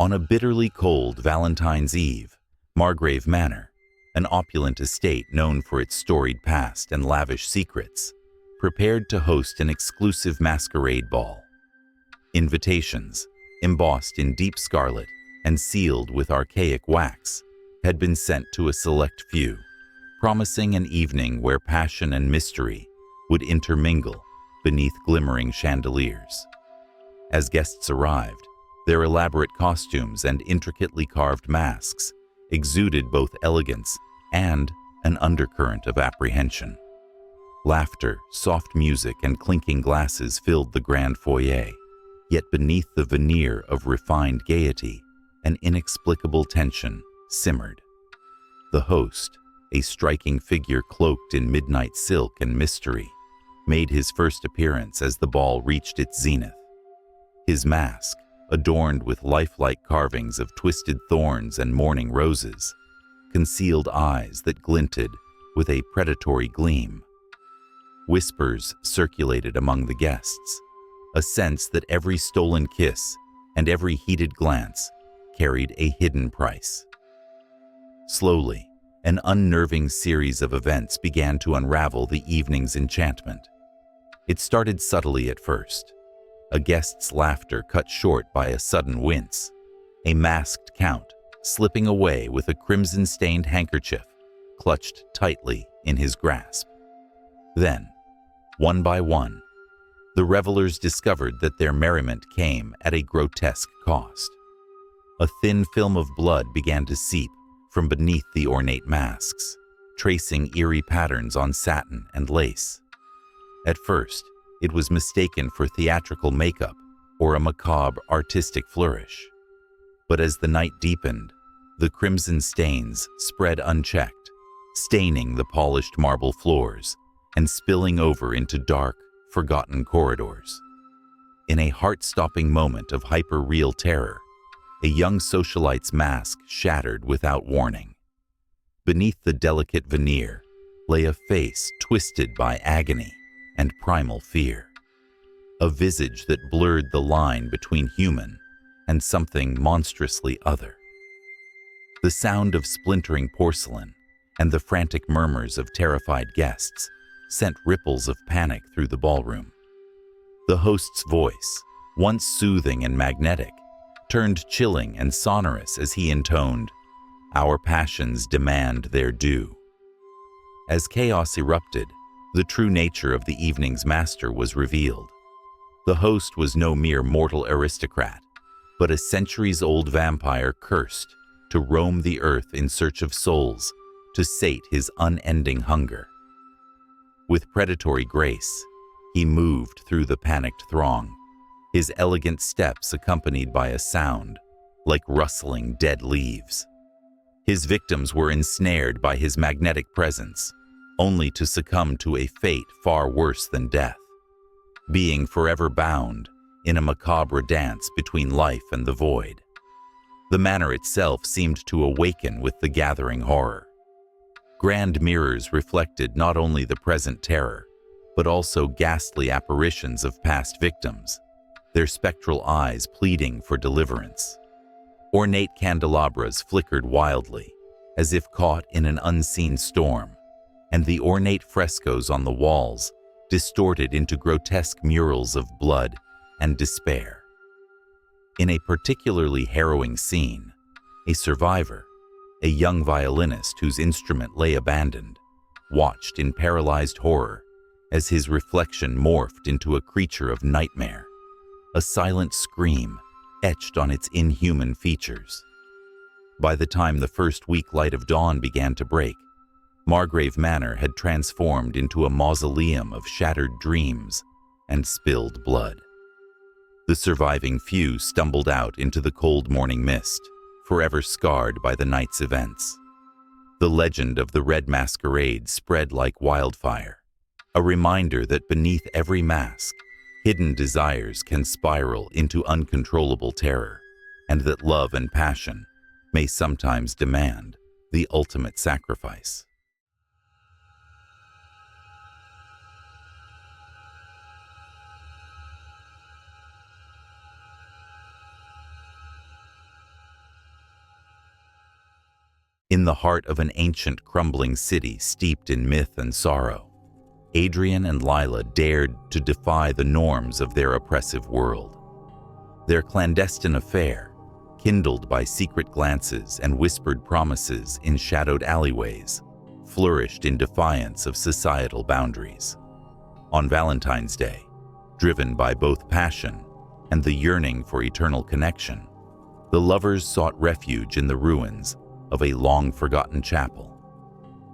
On a bitterly cold Valentine's Eve, Margrave Manor, an opulent estate known for its storied past and lavish secrets, prepared to host an exclusive masquerade ball. Invitations, embossed in deep scarlet and sealed with archaic wax, had been sent to a select few, promising an evening where passion and mystery would intermingle beneath glimmering chandeliers. As guests arrived, their elaborate costumes and intricately carved masks exuded both elegance and an undercurrent of apprehension. Laughter, soft music, and clinking glasses filled the grand foyer, yet beneath the veneer of refined gaiety, an inexplicable tension simmered. The host, a striking figure cloaked in midnight silk and mystery, made his first appearance as the ball reached its zenith. His mask, adorned with lifelike carvings of twisted thorns and morning roses, concealed eyes that glinted with a predatory gleam. Whispers circulated among the guests, a sense that every stolen kiss and every heated glance carried a hidden price. Slowly, an unnerving series of events began to unravel the evening's enchantment. It started subtly at first. A guest's laughter cut short by a sudden wince, a masked count slipping away with a crimson-stained handkerchief clutched tightly in his grasp. Then, one by one, the revelers discovered that their merriment came at a grotesque cost. A thin film of blood began to seep from beneath the ornate masks, tracing eerie patterns on satin and lace. At first, it was mistaken for theatrical makeup or a macabre artistic flourish. But as the night deepened, the crimson stains spread unchecked, staining the polished marble floors and spilling over into dark, forgotten corridors. In a heart-stopping moment of hyper-real terror, a young socialite's mask shattered without warning. Beneath the delicate veneer lay a face twisted by agony and primal fear, a visage that blurred the line between human and something monstrously other. The sound of splintering porcelain and the frantic murmurs of terrified guests sent ripples of panic through the ballroom. The host's voice, once soothing and magnetic, turned chilling and sonorous as he intoned, "Our passions demand their due." As chaos erupted, the true nature of the evening's master was revealed. The host was no mere mortal aristocrat, but a centuries-old vampire cursed to roam the earth in search of souls to sate his unending hunger. With predatory grace, he moved through the panicked throng, his elegant steps accompanied by a sound like rustling dead leaves. His victims were ensnared by his magnetic presence, only to succumb to a fate far worse than death, being forever bound in a macabre dance between life and the void. The manor itself seemed to awaken with the gathering horror. Grand mirrors reflected not only the present terror, but also ghastly apparitions of past victims, their spectral eyes pleading for deliverance. Ornate candelabras flickered wildly, as if caught in an unseen storm, and the ornate frescoes on the walls distorted into grotesque murals of blood and despair. In a particularly harrowing scene, a survivor, a young violinist whose instrument lay abandoned, watched in paralyzed horror as his reflection morphed into a creature of nightmare, a silent scream etched on its inhuman features. By the time the first weak light of dawn began to break, Margrave Manor had transformed into a mausoleum of shattered dreams and spilled blood. The surviving few stumbled out into the cold morning mist, forever scarred by the night's events. The legend of the Red Masquerade spread like wildfire, a reminder that beneath every mask, hidden desires can spiral into uncontrollable terror, and that love and passion may sometimes demand the ultimate sacrifice. In the heart of an ancient crumbling city steeped in myth and sorrow, Adrian and Lila dared to defy the norms of their oppressive world. Their clandestine affair, kindled by secret glances and whispered promises in shadowed alleyways, flourished in defiance of societal boundaries. On Valentine's Day, driven by both passion and the yearning for eternal connection, the lovers sought refuge in the ruins of a long-forgotten chapel.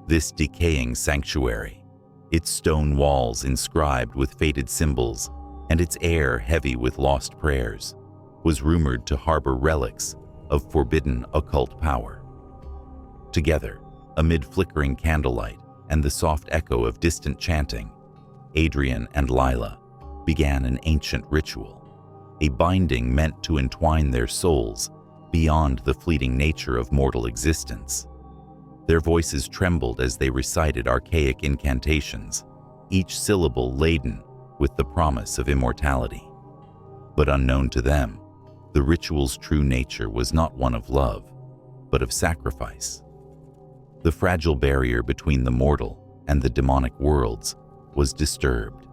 This decaying sanctuary, its stone walls inscribed with faded symbols and its air heavy with lost prayers, was rumored to harbor relics of forbidden occult power. Together, amid flickering candlelight and the soft echo of distant chanting, Adrian and Lila began an ancient ritual, a binding meant to entwine their souls beyond the fleeting nature of mortal existence. Their voices trembled as they recited archaic incantations, each syllable laden with the promise of immortality. But unknown to them, the ritual's true nature was not one of love, but of sacrifice. The fragile barrier between the mortal and the demonic worlds was disturbed,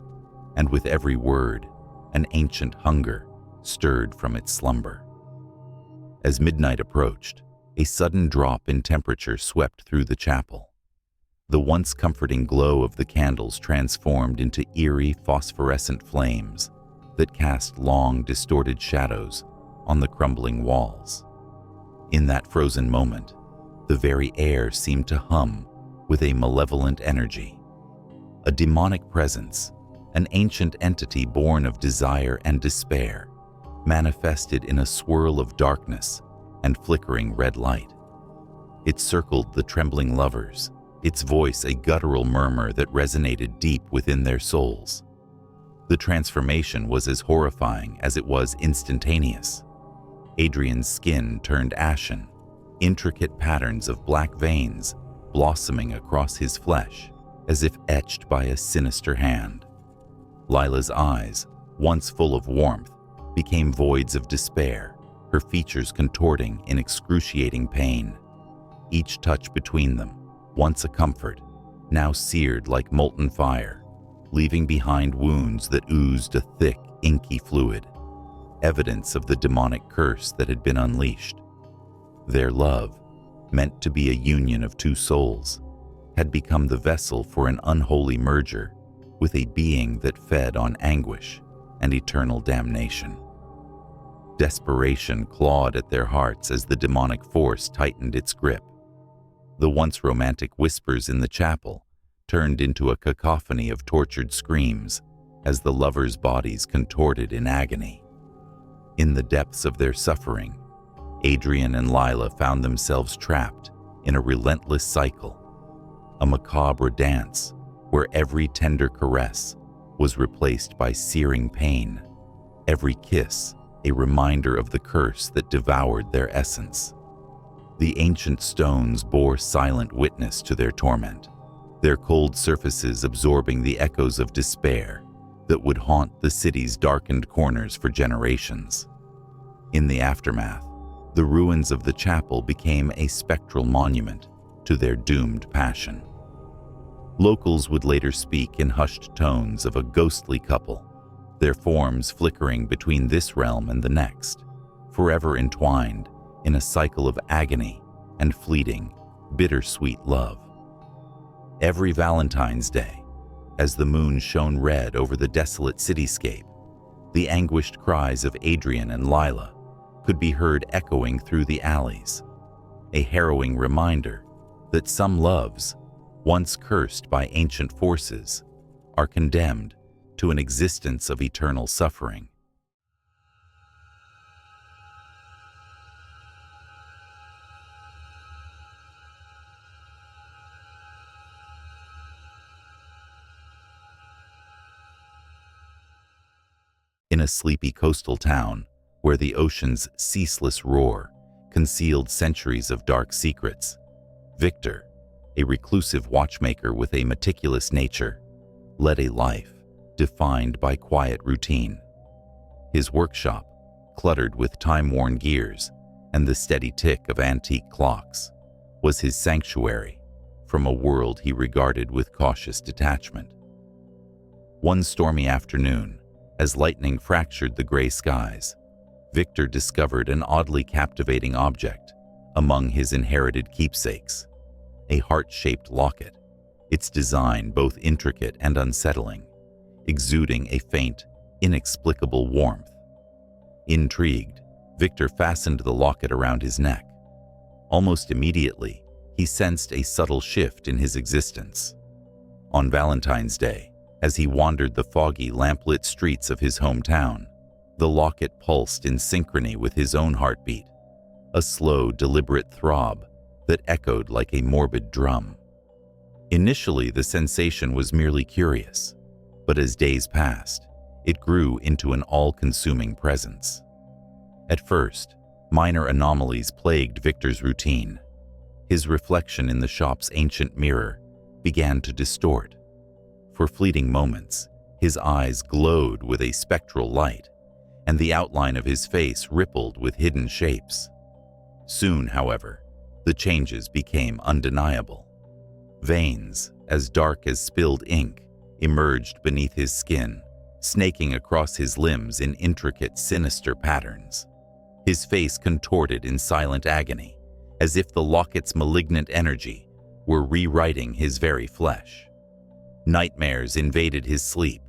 and with every word, an ancient hunger stirred from its slumber. As midnight approached, a sudden drop in temperature swept through the chapel. The once comforting glow of the candles transformed into eerie phosphorescent flames that cast long, distorted shadows on the crumbling walls. In that frozen moment, the very air seemed to hum with a malevolent energy. A demonic presence, an ancient entity born of desire and despair, manifested in a swirl of darkness and flickering red light. It circled the trembling lovers, its voice a guttural murmur that resonated deep within their souls. The transformation was as horrifying as it was instantaneous. Adrian's skin turned ashen, intricate patterns of black veins blossoming across his flesh as if etched by a sinister hand. Lila's eyes, once full of warmth, became voids of despair, her features contorting in excruciating pain. Each touch between them, once a comfort, now seared like molten fire, leaving behind wounds that oozed a thick, inky fluid, evidence of the demonic curse that had been unleashed. Their love, meant to be a union of two souls, had become the vessel for an unholy merger with a being that fed on anguish and eternal damnation. Desperation clawed at their hearts as the demonic force tightened its grip. The once romantic whispers in the chapel turned into a cacophony of tortured screams as the lovers' bodies contorted in agony. In the depths of their suffering, Adrian and Lila found themselves trapped in a relentless cycle, a macabre dance where every tender caress was replaced by searing pain, every kiss a reminder of the curse that devoured their essence. The ancient stones bore silent witness to their torment, their cold surfaces absorbing the echoes of despair that would haunt the city's darkened corners for generations. In the aftermath, the ruins of the chapel became a spectral monument to their doomed passion. Locals would later speak in hushed tones of a ghostly couple, their forms flickering between this realm and the next, forever entwined in a cycle of agony and fleeting, bittersweet love. Every Valentine's Day, as the moon shone red over the desolate cityscape, the anguished cries of Adrian and Lila could be heard echoing through the alleys, a harrowing reminder that some loves, once cursed by ancient forces, are condemned to an existence of eternal suffering. In a sleepy coastal town where the ocean's ceaseless roar concealed centuries of dark secrets, Victor, a reclusive watchmaker with a meticulous nature, led a life defined by quiet routine. His workshop, cluttered with time-worn gears and the steady tick of antique clocks, was his sanctuary from a world he regarded with cautious detachment. One stormy afternoon, as lightning fractured the gray skies, Victor discovered an oddly captivating object among his inherited keepsakes, a heart-shaped locket, its design both intricate and unsettling, exuding a faint, inexplicable warmth. Intrigued, Victor fastened the locket around his neck. Almost immediately, he sensed a subtle shift in his existence. On Valentine's Day, as he wandered the foggy, lamplit streets of his hometown, the locket pulsed in synchrony with his own heartbeat, a slow, deliberate throb that echoed like a morbid drum. Initially, the sensation was merely curious, but as days passed, it grew into an all-consuming presence. At first, minor anomalies plagued Victor's routine. His reflection in the shop's ancient mirror began to distort. For fleeting moments, his eyes glowed with a spectral light, and the outline of his face rippled with hidden shapes. Soon, however, the changes became undeniable. Veins, as dark as spilled ink, emerged beneath his skin, snaking across his limbs in intricate, sinister patterns. His face contorted in silent agony, as if the locket's malignant energy were rewriting his very flesh. Nightmares invaded his sleep,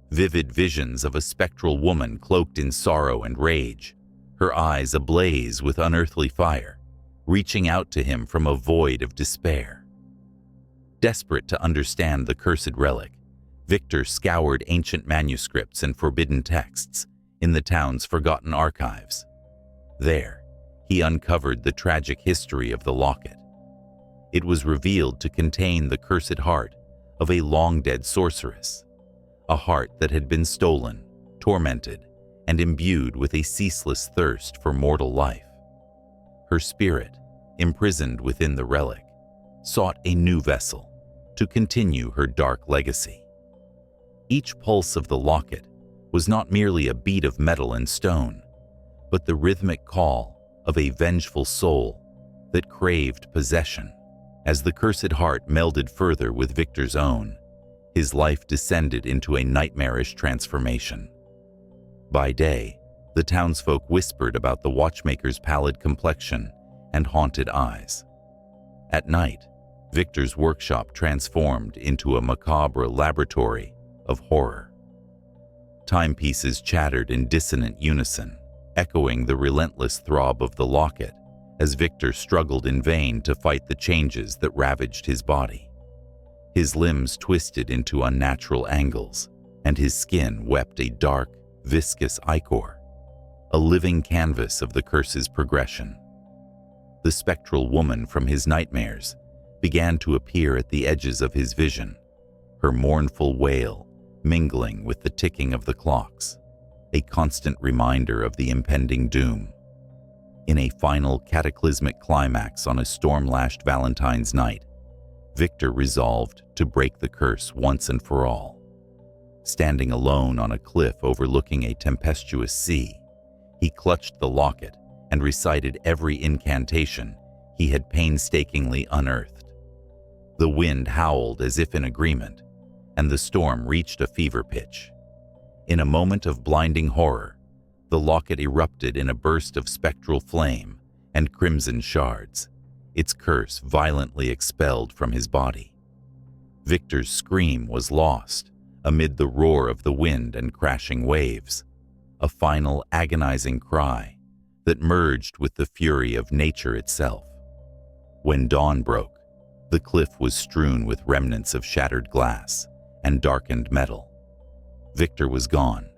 vivid visions of a spectral woman cloaked in sorrow and rage, her eyes ablaze with unearthly fire, reaching out to him from a void of despair. Desperate to understand the cursed relic, Victor scoured ancient manuscripts and forbidden texts in the town's forgotten archives. There, he uncovered the tragic history of the locket. It was revealed to contain the cursed heart of a long-dead sorceress, a heart that had been stolen, tormented, and imbued with a ceaseless thirst for mortal life. Her spirit, imprisoned within the relic, sought a new vessel to continue her dark legacy. Each pulse of the locket was not merely a beat of metal and stone, but the rhythmic call of a vengeful soul that craved possession. As the cursed heart melded further with Victor's own, his life descended into a nightmarish transformation. By day, the townsfolk whispered about the watchmaker's pallid complexion and haunted eyes. At night, Victor's workshop transformed into a macabre laboratory of horror. Timepieces chattered in dissonant unison, echoing the relentless throb of the locket as Victor struggled in vain to fight the changes that ravaged his body. His limbs twisted into unnatural angles, and his skin wept a dark, viscous ichor, a living canvas of the curse's progression. The spectral woman from his nightmares began to appear at the edges of his vision, her mournful wail mingling with the ticking of the clocks, a constant reminder of the impending doom. In a final cataclysmic climax on a storm-lashed Valentine's night, Victor resolved to break the curse once and for all. Standing alone on a cliff overlooking a tempestuous sea, he clutched the locket and recited every incantation he had painstakingly unearthed. The wind howled as if in agreement, and the storm reached a fever pitch. In a moment of blinding horror, the locket erupted in a burst of spectral flame and crimson shards, its curse violently expelled from his body. Victor's scream was lost amid the roar of the wind and crashing waves, a final agonizing cry that merged with the fury of nature itself. When dawn broke, the cliff was strewn with remnants of shattered glass and darkened metal. Victor was gone,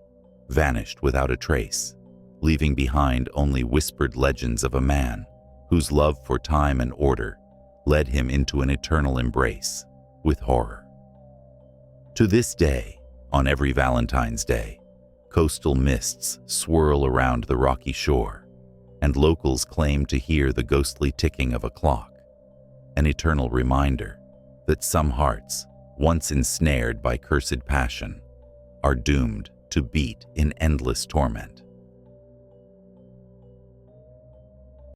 vanished without a trace, leaving behind only whispered legends of a man whose love for time and order led him into an eternal embrace with horror. To this day, on every Valentine's Day, coastal mists swirl around the rocky shore, and locals claim to hear the ghostly ticking of a clock, an eternal reminder that some hearts, once ensnared by cursed passion, are doomed to beat in endless torment.